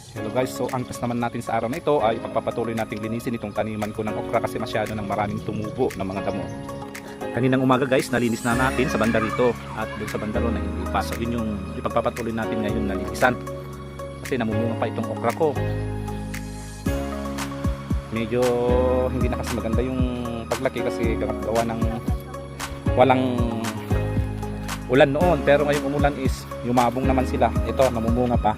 Hello guys, so ang task naman natin sa araw na ito ay pagpapatuloy nating linisin itong taniman ko ng okra kasi masyado ng maraming tumubo ng mga damo. Kaninang umaga guys, nalinis na natin sa banda rito at doon sa banda ron na hindi pa. So yun yung ipagpapatuloy natin ngayon na linisan. Kasi namumunga pa itong okra ko. Medyo hindi na kasi maganda yung paglaki kasi gawa ng walang ulan noon. Pero ngayong umulan is yumabong naman sila. Ito, namumunga pa.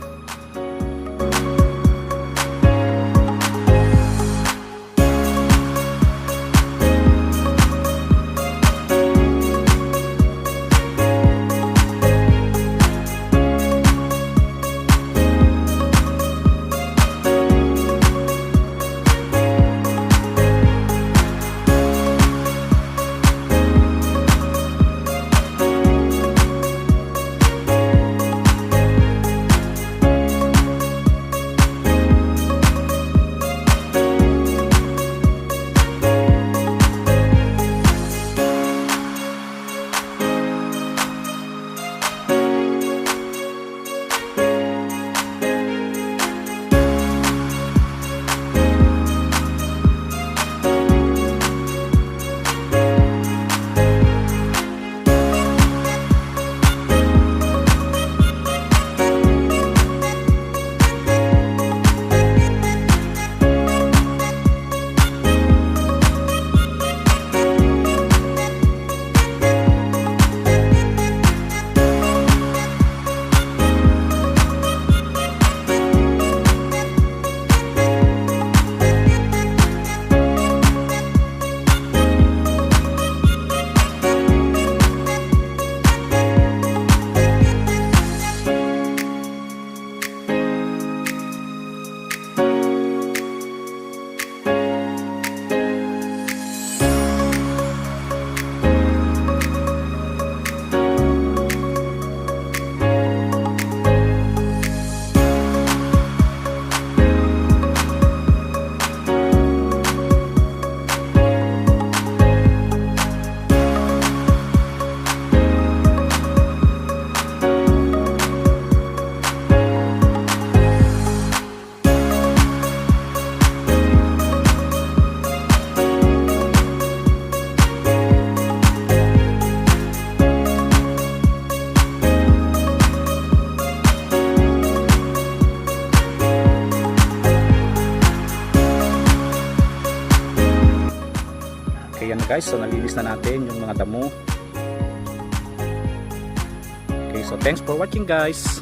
Kaya guys, so nalinis na natin yung mga damo. Okay, so thanks for watching guys.